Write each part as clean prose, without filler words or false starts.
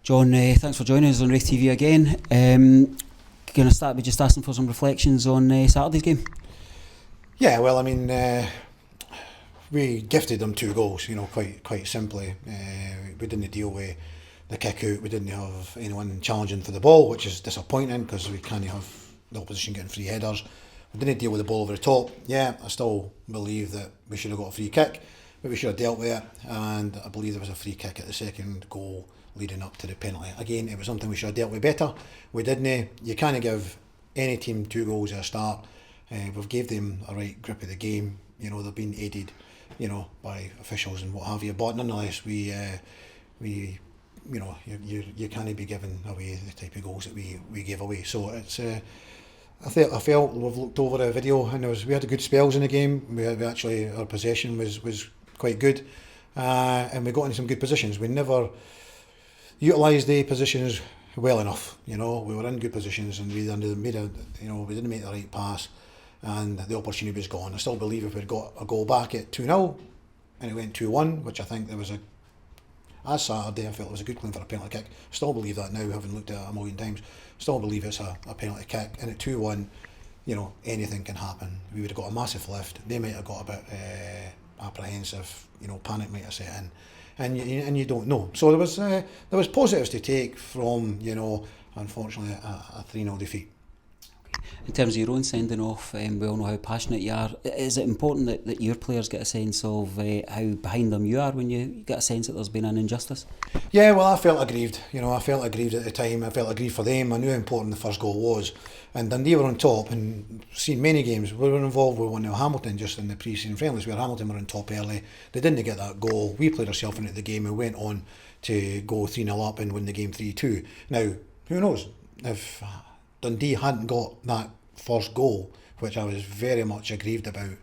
John, thanks for joining us on RaithTV again. Going to start with just asking for some reflections on Saturday's game. Yeah, well, I mean, we gifted them 2 goals, quite simply. We didn't deal with the kick out, we didn't have anyone challenging for the ball, which is disappointing because we can't have the opposition getting free headers. We didn't deal with the ball over the top. Yeah, I still believe that we should have got a free kick, but we should have dealt with it, and I believe there was a free kick at the second goal leading up to the penalty. Again, it was something we should have dealt with better. We didn't. You can't give any team 2 goals at a start. We've gave them a right grip of the game. They've been aided, by officials and what have you. But nonetheless, you can't be giving away the type of goals that we gave away. So it's. I felt we've looked over the video and we had good spells in the game. We actually, our possession was quite good, and we got into some good positions. We never utilised the positions well enough. We were in good positions and we didn't make the right pass, and the opportunity was gone. I still believe if we'd got a goal back at 2-0 and it went 2-1, which I think there was as Saturday, I felt it was a good claim for a penalty kick. Still believe that now, having looked at it a million times. Still believe it's a penalty kick, and at 2-1, anything can happen. We would have got a massive lift. They might have got a bit apprehensive. Panic might have set in, and you don't know. So there was positives to take from unfortunately a 3-0 defeat. In terms of your own sending off, we all know how passionate you are. Is it important that your players get a sense of how behind them you are when you get a sense that there's been an injustice? Yeah, well, I felt aggrieved. I felt aggrieved at the time. I felt aggrieved for them. I knew how important the first goal was. And Dundee were on top, and seen many games. We were involved with 1-0 Hamilton just in the pre-season friendlies where Hamilton were on top early. They didn't get that goal. We played ourselves into the game and went on to go 3-0 up and win the game 3-2. Now, who knows? If Dundee hadn't got that first goal, which I was very much aggrieved about,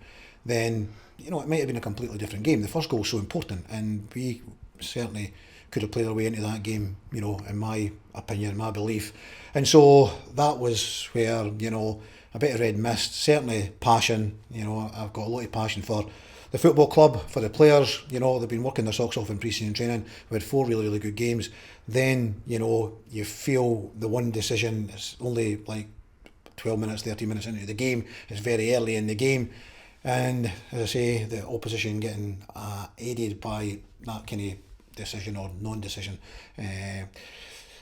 then it might have been a completely different game. The first goal was so important, and we certainly could have played our way into that game, in my opinion, my belief. And so that was where, a bit of red mist, certainly passion. I've got a lot of passion for the football club, for the players. They've been working their socks off in pre-season training. We had 4 really, really good games. Then, you feel the one decision is only like 12 minutes, 30 minutes into the game. It's very early in the game. And as I say, the opposition getting aided by that kind of decision or non-decision.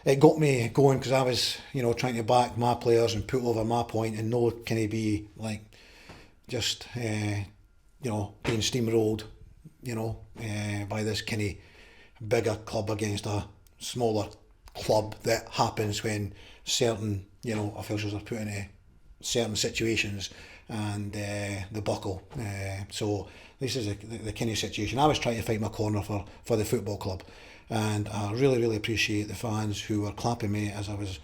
It got me going because I was, trying to back my players and put over my point and not kind of be like just, being steamrolled, by this kind of bigger club against a smaller club that happens when certain, officials are put into certain situations and the buckle. So this is the kind of situation. I was trying to fight my corner for the football club, and I really, really appreciate the fans who were clapping me as I was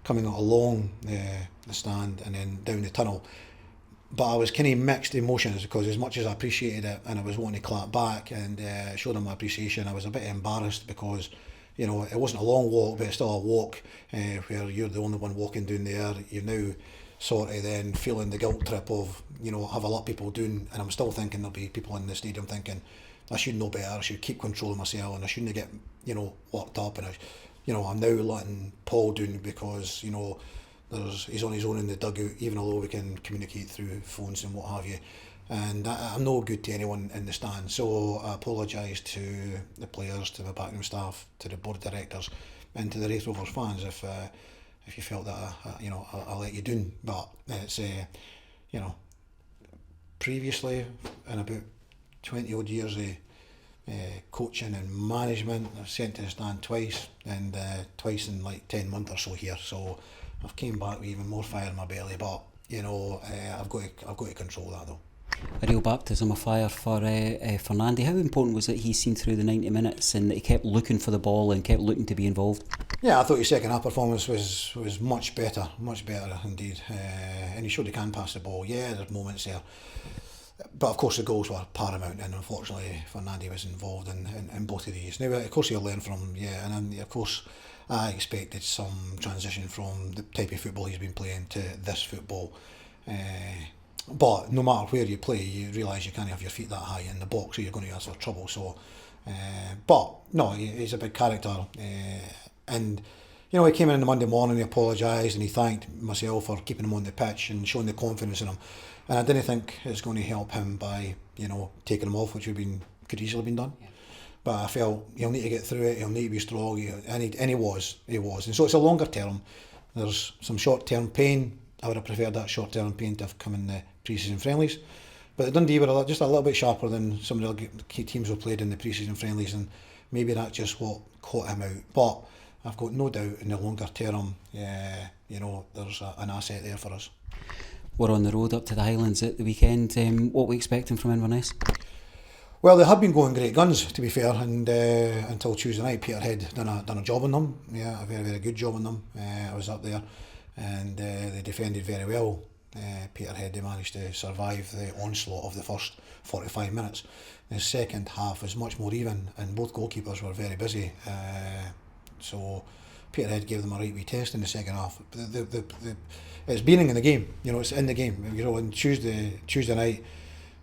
coming along the stand and then down the tunnel. But I was kind of mixed emotions because as much as I appreciated it and I was wanting to clap back and show them my appreciation, I was a bit embarrassed because it wasn't a long walk, but it's still a walk where you're the only one walking down there. You're now sort of then feeling the guilt trip of, have a lot of people doing, and I'm still thinking there'll be people in the stadium thinking, I should know better, I should keep controlling myself and I shouldn't get, worked up, and I'm now letting Paul down because, he's on his own in the dugout, even although we can communicate through phones and what have you. And I'm no good to anyone in the stand, so I apologise to the players, to the backroom staff, to the board of directors, and to the Raith Rovers fans if you felt that I let you down. But it's previously in about 20 odd years of coaching and management, I've sent to the stand twice, and twice in like 10 months or so here. So I've came back with even more fire in my belly, but I've got to control that though. A real baptism of fire for Fernandy. How important was it he's seen through the 90 minutes and that he kept looking for the ball and kept looking to be involved? Yeah, I thought his second half performance was much better indeed. And he showed he can pass the ball. Yeah, there's moments there. But of course the goals were paramount, and unfortunately Fernandy was involved in both of these. Now, of course he'll learn from, and then of course I expected some transition from the type of football he's been playing to this football. But no matter where you play, you realise you can't have your feet that high in the box, or you're going to ask for trouble. So, but no, he's a big character. And you know, he came in on the Monday morning, he apologised and he thanked myself for keeping him on the pitch and showing the confidence in him. And I didn't think it's going to help him by, you know, taking him off, which could easily been done. Yeah. But I felt he'll need to get through it, he'll need to be strong, and he was. And so it's a longer term. There's some short term pain. I would have preferred that short term pain to have come in the pre-season friendlies. But the Dundee were just a little bit sharper than some of the key teams we've played in the pre-season friendlies, and maybe that's just what caught him out. But I've got no doubt in the longer term, you know, there's an asset there for us. We're on the road up to the Highlands at the weekend. What are we expecting from Inverness? Well, they have been going great guns, to be fair, and until Tuesday night, Peterhead done a job on them. Yeah, a very, very good job on them. I was up there, and they defended very well. Peterhead, they managed to survive the onslaught of the first 45 minutes. The second half was much more even, and both goalkeepers were very busy. So Peterhead gave them a right wee test in the second half. It's being in the game, you know, it's in the game. You know, on Tuesday night,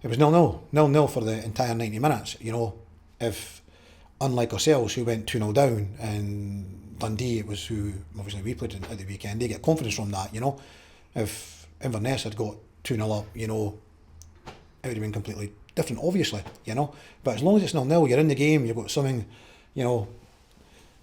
it was 0-0 for the entire 90 minutes. You know, if unlike ourselves, who went 2-0 down, and Dundee, it was who obviously we played at the weekend, they get confidence from that. You know, if Inverness had got 2-0 up, you know, it would have been completely different, obviously. You know, but as long as it's 0-0, you're in the game. You've got something, you know.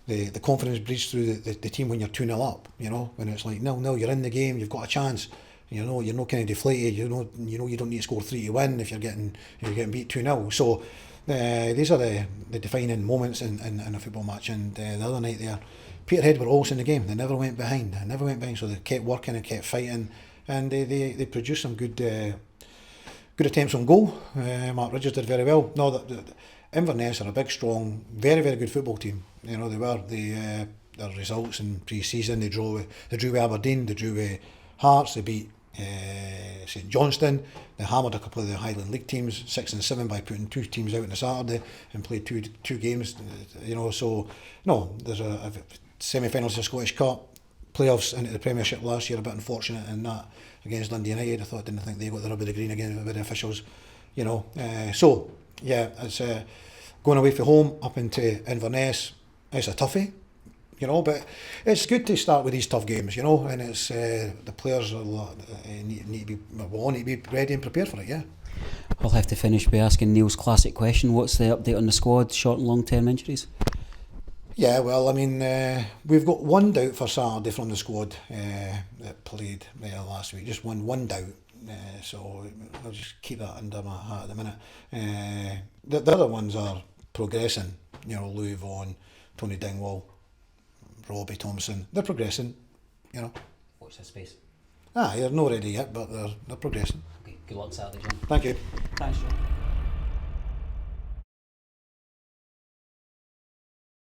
The confidence breeds through the team when you're 2-0 up, you know, when it's like 0-0, you're in the game, you've got a chance, you know, you're not kind of deflated, you know you don't need to score 3 to win if you're getting beat 2-0. So these are the defining moments in a football match. And the other night there, Peterhead were always in the game, they never went behind, so they kept working and kept fighting, and they produced some good attempts on goal. Mark Ridges did very well. Inverness are a big, strong, very, very good football team. You know, they were. Their results in pre-season, they drew with Aberdeen, they drew with Hearts, they beat St Johnstone, they hammered a couple of the Highland League teams 6 and 7 by putting 2 teams out on a Saturday and played two games. You know, so no, there's a semi-finals of the Scottish Cup, playoffs into the Premiership last year. A bit unfortunate in that against Dundee United. Didn't think they got the rub of the green again with the officials. You know, so yeah, it's going away from home up into Inverness. It's a toughie, you know, but it's good to start with these tough games, you know, and it's the players need to be ready and prepared for it. Yeah. I'll have to finish by asking Neil's classic question. What's the update on the squad, short and long term injuries? Yeah, well, I mean, we've got one doubt for Saturday from the squad that played last week. Just one doubt. So I'll just keep that under my hat at the minute. The other ones are progressing. You know, Louis Vaughan, Tony Dingwall, Robbie Thompson. They're progressing. You know. Watch this space. They're not ready yet, but they're progressing. Okay, good luck Saturday, John. Thank you. Thanks, John.